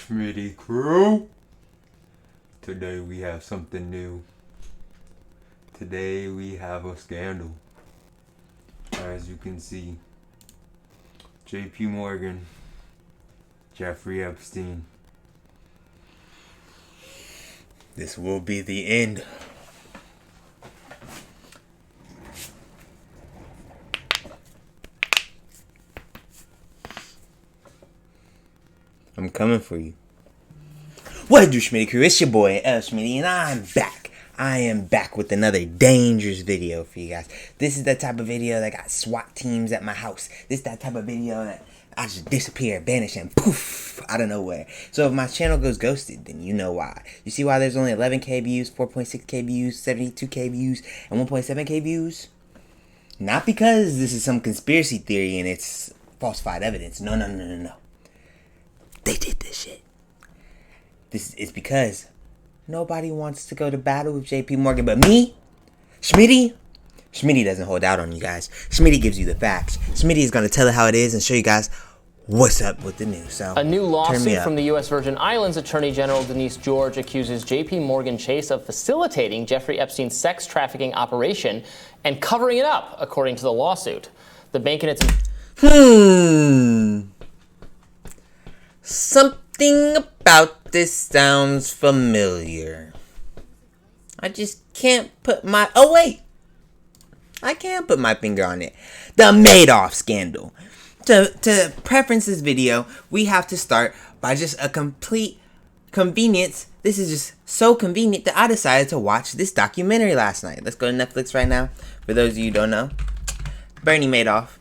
LShmiitty crew. Today we have something new. Today we have a scandal. As you can see, J.P.Morgan, Jeffree Epstien. This will be the end. I'm coming for you. What do, Schmitty crew? It's your boy LShmiitty, and I'm back. I am back with another dangerous video for you guys. This is the type of video that got SWAT teams at my house. This is that type of video that I just disappear, vanish, and poof, out of nowhere. So if my channel goes ghosted, then you know why. You see why there's only 11K views, 4.6K views, 72K views, and 1.7K views? Not because this is some conspiracy theory and it's falsified evidence. No. They did this shit. This is because nobody wants to go to battle with J.P.Morgan but me, Schmitty. Schmitty doesn't hold out on you guys. Schmitty gives you the facts. Schmitty is going to tell it how it is and show you guys what's up with the news. So, a new lawsuit from the U.S. Virgin Islands Attorney General Denise George accuses J.P.Morgan Chase of facilitating Jeffree Epstein's sex trafficking operation and covering it up, according to the lawsuit. The bank and its... Something about this sounds familiar. I just can't put my... Oh, wait. I can put my finger on it. The Madoff scandal. To preference this video, we have to start by just a complete convenience. This is just so convenient that I decided to watch this documentary last night. Let's go to Netflix right now. For those of you who don't know, Bernie Madoff,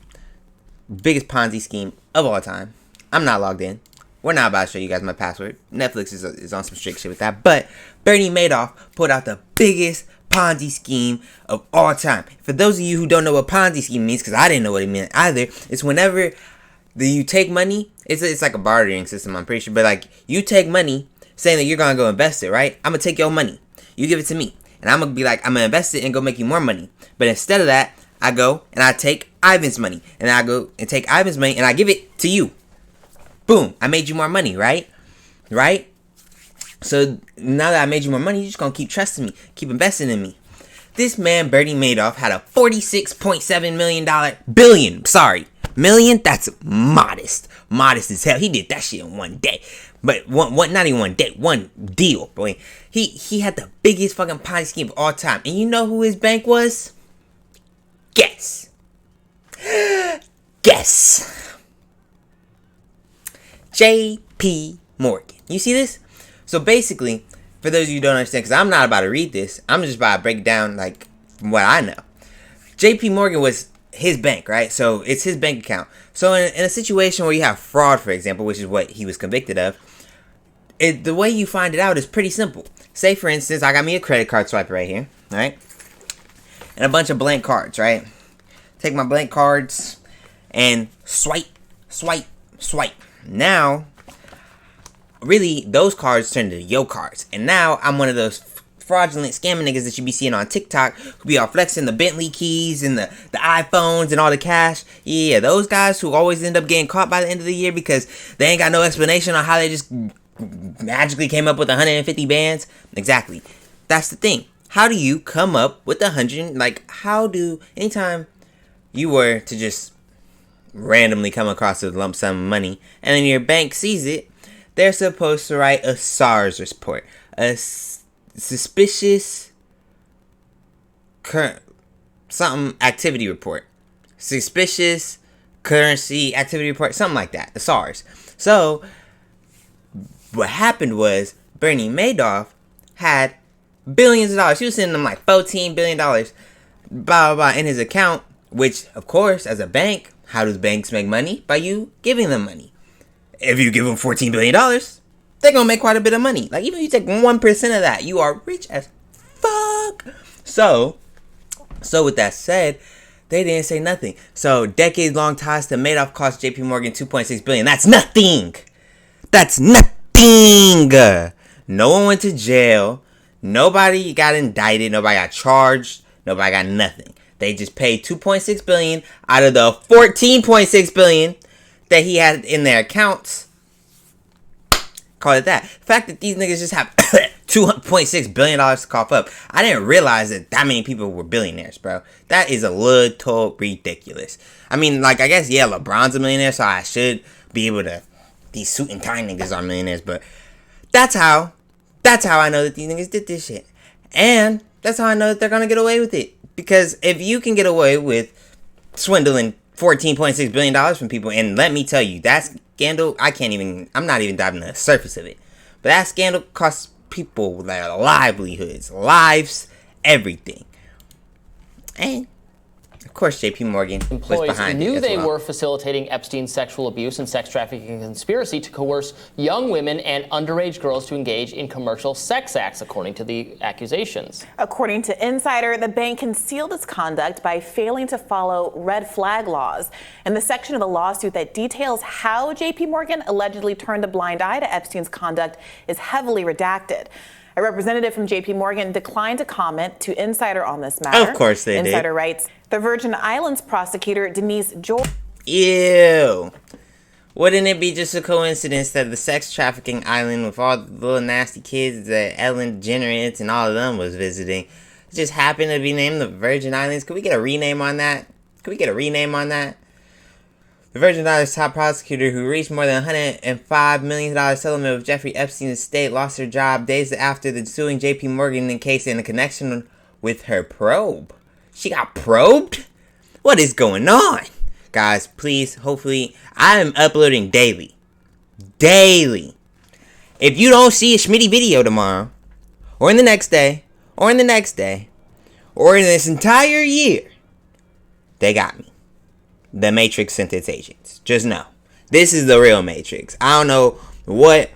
biggest Ponzi scheme of all time. I'm not logged in. We're not about to show you guys my password. Netflix is on some strict shit with that. But Bernie Madoff put out the biggest Ponzi scheme of all time. For those of you who don't know what Ponzi scheme means, because I didn't know what it meant either, it's whenever you take money, it's like a bartering system, I'm pretty sure. But like, you take money saying that you're going to go invest it, right? I'm going to take your money. You give it to me. And I'm going to be like, I'm going to invest it and go make you more money. But instead of that, I go and I take Ivan's money. And I go and take Ivan's money and I give it to you. Boom, I made you more money, right? Right? So now that I made you more money, you're just going to keep trusting me, keep investing in me. This man, Bernie Madoff, had a $46.7 million, that's modest. Modest as hell. He did that shit in one day. But not even one day, one deal, boy. He had the biggest fucking Ponzi scheme of all time. And you know who his bank was? Guess. J.P.Morgan. You see this? So basically, for those of you who don't understand, because I'm not about to read this, I'm just about to break it down like from what I know. J.P.Morgan was his bank, right? So it's his bank account. So in a situation where you have fraud, for example, which is what he was convicted of, the way you find it out is pretty simple. Say, for instance, I got me a credit card swiper right here, right? And a bunch of blank cards, right? Take my blank cards and swipe. Now, really, those cards turn into yo cards. And now, I'm one of those fraudulent scamming niggas that you be seeing on TikTok who be all flexing the Bentley keys and the iPhones and all the cash. Yeah, those guys who always end up getting caught by the end of the year because they ain't got no explanation on how they just magically came up with 150 bands. Exactly. That's the thing. How do you come up with 100? Like, anytime you were to just randomly come across a lump sum of money and then your bank sees it, they're supposed to write a SARS report, a suspicious activity report, suspicious currency activity report, something like that, the SARS. So what happened was Bernie Madoff had billions of dollars. He was sending them like $14 billion, in his account, which, of course, as a bank, how does banks make money? By you giving them money. If you give them $14 billion, they're going to make quite a bit of money. Like, even if you take 1% of that, you are rich as fuck. So with that said, they didn't say nothing. So, decades-long ties to Madoff cost J.P.Morgan $2.6 billion. That's nothing. No one went to jail. Nobody got indicted. Nobody got charged. Nobody got nothing. They just paid $2.6 billion out of the $14.6 billion that he had in their accounts. call it that. The fact that these niggas just have $2.6 billion to cough up. I didn't realize that many people were billionaires, bro. That is a little ridiculous. I mean, like, I guess, yeah, LeBron's a millionaire, so I should be able to... These suit and tie niggas are millionaires, but that's how I know that these niggas did this shit. And that's how I know that they're gonna get away with it. Because if you can get away with swindling $14.6 billion from people, and let me tell you, that scandal, I'm not even diving to the surface of it. But that scandal costs people their livelihoods, lives, everything. And of course, J.P.Morgan was behind it. Employees knew they were facilitating Epstein's sexual abuse and sex trafficking conspiracy to coerce young women and underage girls to engage in commercial sex acts, according to the accusations. According to Insider, the bank concealed its conduct by failing to follow red flag laws. And the section of the lawsuit that details how J.P.Morgan allegedly turned a blind eye to Epstein's conduct is heavily redacted. A representative from J.P.Morgan declined to comment to Insider on this matter. Of course they did. Insider writes, the Virgin Islands prosecutor Denise George... Ew. Wouldn't it be just a coincidence that the sex trafficking island with all the little nasty kids that Ellen DeGeneres and all of them was visiting just happened to be named the Virgin Islands? Could we get a rename on that? The Virgin Islands top prosecutor, who reached more than $105 million settlement with Jeffree Epstein's estate, lost her job days after the suing J.P.Morgan in case in a connection with her probe. She got probed? What is going on? Guys, please, hopefully, I am uploading daily. If you don't see a LShmiitty video tomorrow, or in the next day, or in this entire year, they got me. The Matrix sent its agents. Just know. This is the real Matrix. I don't know what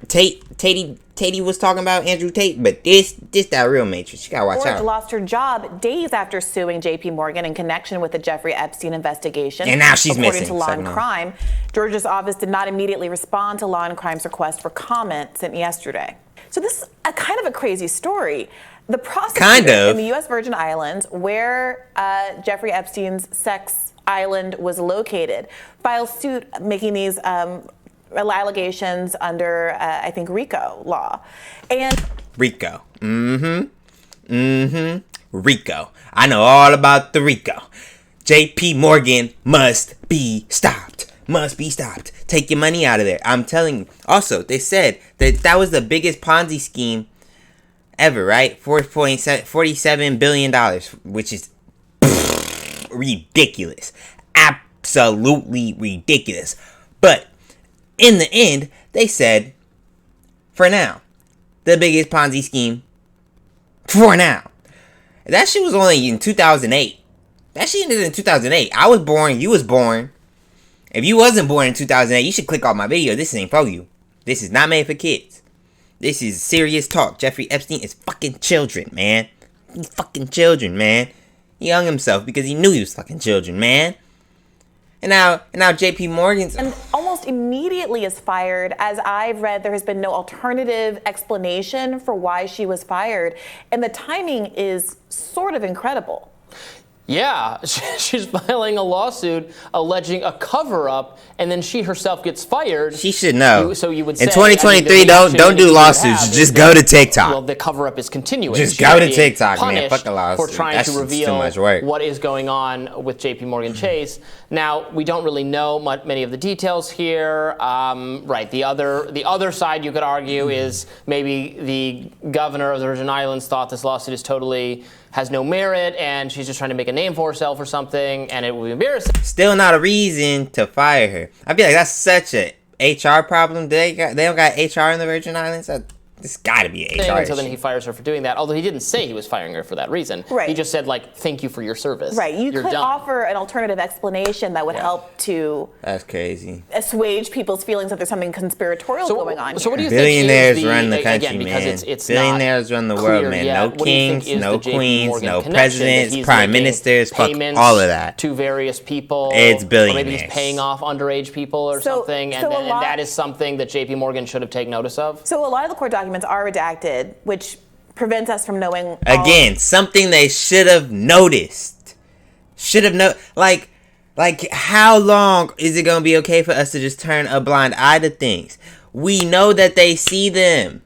Tatey was talking about, Andrew Tate, but this that real Matrix. You gotta watch out. George lost her job days after suing J.P.Morgan in connection with the Jeffree Epstein investigation. And now she's According missing. According to Law and Crime, George's office did not immediately respond to Law and Crime's request for comment sent yesterday. So this is a kind of a crazy story. The prosecutor in the U.S. Virgin Islands, where Jeffree Epstein's sex island was located, filed suit making these allegations under, I think, R.I.C.O law. And R.I.C.O. R.I.C.O. I know all about the R.I.C.O. J.P.Morgan must be stopped. Take your money out of there. I'm telling you. Also, they said that was the biggest Ponzi scheme ever, right? $47 billion, which is ridiculous. Absolutely ridiculous. But in the end, they said, for now, the biggest Ponzi scheme for now. That shit was only in 2008. That shit ended in 2008. I was born. You was born. If you wasn't born in 2008, you should click off my video. This ain't for you. This is not made for kids. This is serious talk. Jeffree Epstein is fucking children, man. He's fucking children, man. He hung himself because he knew he was fucking children, man. And now J.P.Morgan's... And almost immediately is fired. As I've read, there has been no alternative explanation for why she was fired. And the timing is sort of incredible. Yeah, she's filing a lawsuit alleging a cover-up, and then she herself gets fired. She should know. So you would say, in 2023, don't do lawsuits. Just go to TikTok. Well, the cover-up is continuing. Just go to TikTok, man. Fuck a lawsuit. For trying to reveal what is going on with J.P.Morgan Chase. Now, we don't really know many of the details here. Right. The other side, you could argue, is maybe the governor of the Virgin Islands thought this lawsuit has no merit, and she's just trying to make a name for herself or something, and it will be embarrassing. Still not a reason to fire her. I feel like that's such a HR problem. They don't got HR in the Virgin Islands. This got to be an HR issue. Then he fires her for doing that, although he didn't say he was firing her for that reason. Right. He just said, like, thank you for your service. Right. You're could offer an alternative explanation that would help to... That's crazy. ...assuage people's feelings that there's something conspiratorial going on So here. what do you Billionaires think run the country, again, man. Because it's Billionaires run the world, man. No kings, no queens, no presidents, prime ministers, fuck all of that. To various people. It's billionaires. Or maybe he's paying off underage people or something, and that is something that J.P.Morgan should have taken notice of? So a lot of the court documents are redacted, which prevents us from knowing. Again, something they should have noticed. Like how long is it gonna be okay for us to just turn a blind eye to things? We know that they see them.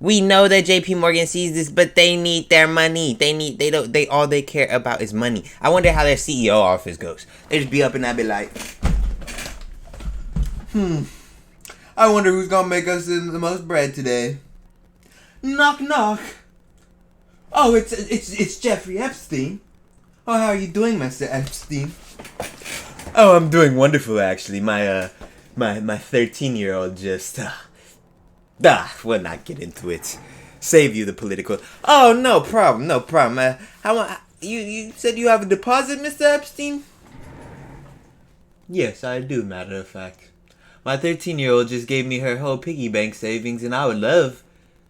We know that J.P.Morgan sees this, but they need their money. They all they care about is money. I wonder how their CEO office goes. They just be up and I be like, I wonder who's gonna make us the most bread today. Knock knock. Oh, it's Jeffree Epstein. Oh, how are you doing, Mr. Epstein? Oh, I'm doing wonderful actually. My 13-year-old just we'll not get into it. Save you the political. Oh, no problem. You said you have a deposit, Mr. Epstein? Yes, I do, matter of fact. My 13-year-old just gave me her whole piggy bank savings, and I would love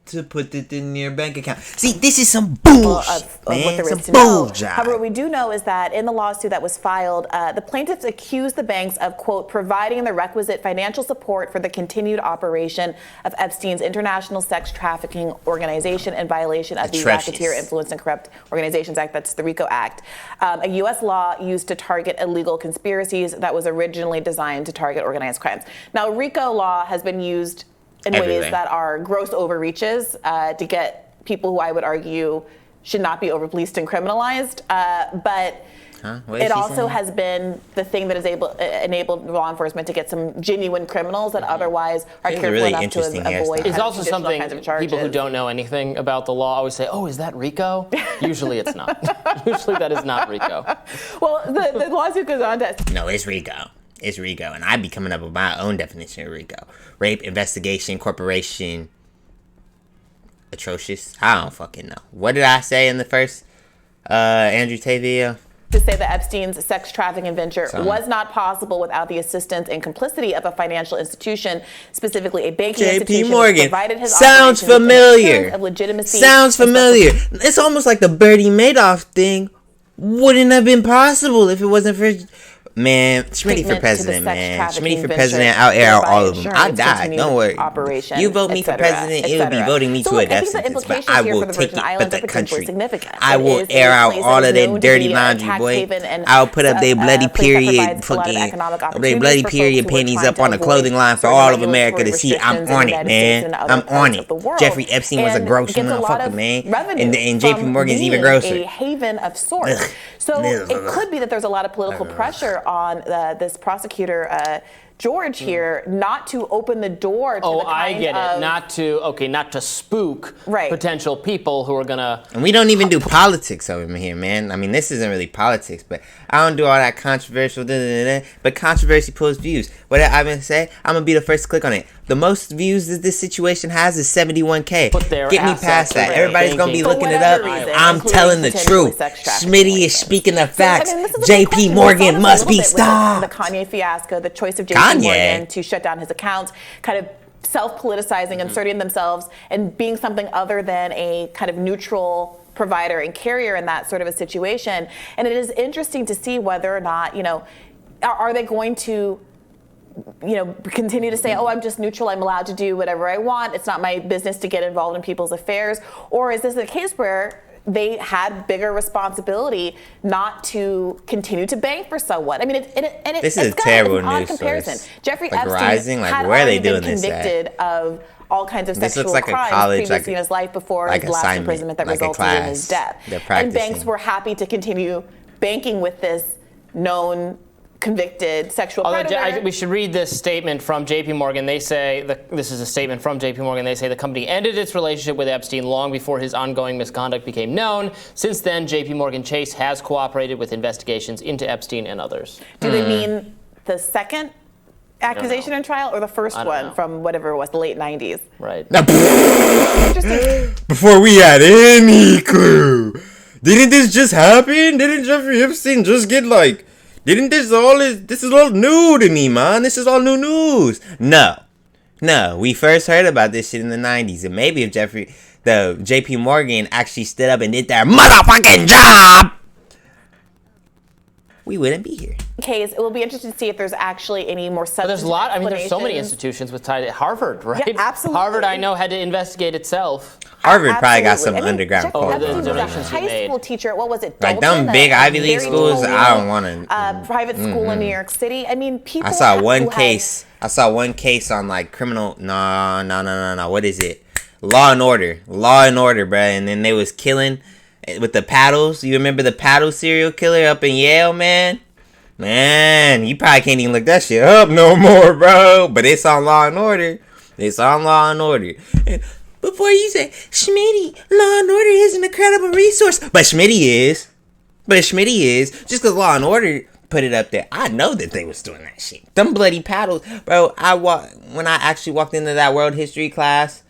to put it in your bank account. See, this is some bullshit, man. Some bullshit. However, what we do know is that in the lawsuit that was filed, the plaintiffs accused the banks of, quote, providing the requisite financial support for the continued operation of Epstein's international sex trafficking organization in violation of the Racketeer Influence and Corrupt Organizations Act. That's the RICO Act, a U.S. law used to target illegal conspiracies that was originally designed to target organized crimes. Now, RICO law has been used in ways that are gross overreaches to get people who I would argue should not be over-policed and criminalized. But it also has been the thing that has enabled law enforcement to get some genuine criminals that otherwise are careful really enough to avoid. It's also something people who don't know anything about the law always say, oh, is that RICO? Usually it's not. Usually that is not RICO. Well, the lawsuit goes on to... No, it's RICO. It's RICO, and I'd be coming up with my own definition of RICO. Rape, investigation, corporation, atrocious. I don't fucking know. What did I say in the first Andrew Tate video? To say that Epstein's sex trafficking venture was not possible without the assistance and complicity of a financial institution, specifically a banking institution. J.P.Morgan. Provided his Sounds familiar. Of legitimacy. Sounds familiar. It's almost like the Bernie Madoff thing wouldn't have been possible if it wasn't for... Man, Schmitty for president, man. Schmitty for president, I'll air out all of them. I'll die, don't worry. You vote me for president, it'll be voting me to a death sentence. But I will take it for the country. I will air out all of that dirty laundry, boy. I'll put up their bloody period, their bloody period panties up on the clothing line for all of America to see. I'm on it, man. I'm on it. Jeffree Epstein was a gross motherfucker, man. And J.P.Morgan's even grosser. A haven of sorts. So it could be that there's a lot of political pressure on this prosecutor, George here, not to open the door to the kind I get it. Not to spook potential people who are gonna. And we don't even do politics over here, man. I mean, this isn't really politics, but I don't do all that controversial. But controversy pulls views. What I'm gonna say, I'm gonna be the first to click on it. The most views that this situation has is 71K. Get me past that. Everybody's gonna be looking it up. I'm telling the truth. Schmitty is speaking the facts. J.P.Morgan must be stopped. The Kanye fiasco, the choice of J.P.Morgan to shut down his account, kind of self-politicizing, inserting themselves and being something other than a kind of neutral provider and carrier in that sort of a situation. And it is interesting to see whether or not, are they going to continue to say, oh, I'm just neutral, I'm allowed to do whatever I want, it's not my business to get involved in people's affairs? Or is this a case where they had bigger responsibility not to continue to bank for someone? I mean, this is a terrible news comparison. Source. Jeffree like Epstein Rising, had where are they already doing been convicted of all kinds of sexual crimes previously in his life before his last imprisonment that resulted in his death. And banks were happy to continue banking with this known convicted sexual predator. We should read this statement from J.P.Morgan. They say, this is a statement from J.P.Morgan. They say the company ended its relationship with Epstein long before his ongoing misconduct became known. Since then, J.P.Morgan Chase has cooperated with investigations into Epstein and others. Do they mean the second accusation and trial or the first one from whatever it was, the late 90s? Right. Before we had any clue. Didn't this just happen? Didn't Jeffree Epstein just get this is all new to me, man. This is all new news. No, we first heard about this shit in the 90s. And maybe if J.P.Morgan actually stood up and did their motherfucking job, we wouldn't be here. Case, it will be interesting to see if there's actually any more substantive There's a lot. I mean, there's so many institutions with tied to Harvard, right? Yeah, absolutely. Harvard, I know, had to investigate itself. Harvard probably got some underground Jeffree the Epstein donations was a he high made. school teacher. What was it? Like Dalton, them big Ivy League very schools, elite, I don't want to. private school in New York City. I mean, people. I saw who one had- case. I saw one case on like criminal. No. What is it? Law and Order, bruh. And then they was killing with the paddles. You remember the paddle serial killer up in Yale, man? Man, you probably can't even look that shit up no more, bro. But it's on Law and Order. It's on Law and Order. And before you say, Schmitty, Law and Order is an incredible resource. But Schmitty is. Just because Law and Order put it up there, I know that they was doing that shit. Them bloody paddles. Bro, when I actually walked into that world history class,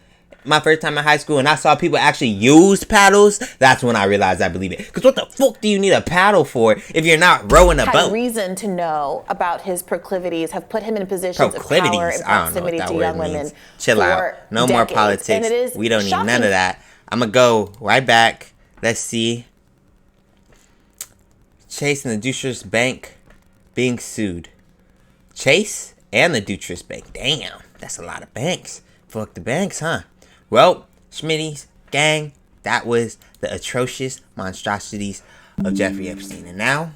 my first time in high school, and I saw people actually use paddles, that's when I realized I believe it. Because what the fuck do you need a paddle for if you're not rowing a boat? Had reason to know about his proclivities, have put him in positions of power and I don't know proximity what that to word young means. women. Chill out. No more politics. We don't need none of that. I'm going to go right back. Let's see. Chase and the Deutsche Bank being sued. Chase and the Deutsche Bank. Damn, that's a lot of banks. Fuck the banks, huh? Well, Schmitty's gang, that was the atrocious monstrosities of Jeffree Epstein. And now,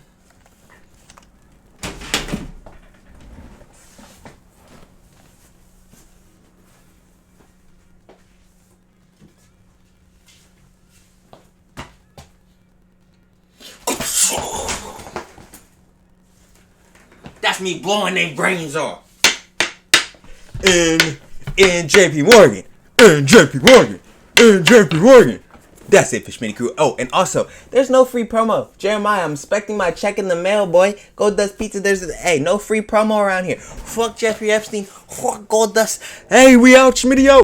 that's me blowing their brains off. And J.P.Morgan. And J.P.Morgan. That's it for Schmitty Crew. Oh, and also, there's no free promo. Jeremiah, I'm expecting my check in the mail, boy. Gold Dust Pizza, no free promo around here. Fuck Jeffree Epstein. Fuck Gold Dust. Hey, we out, Schmitty out.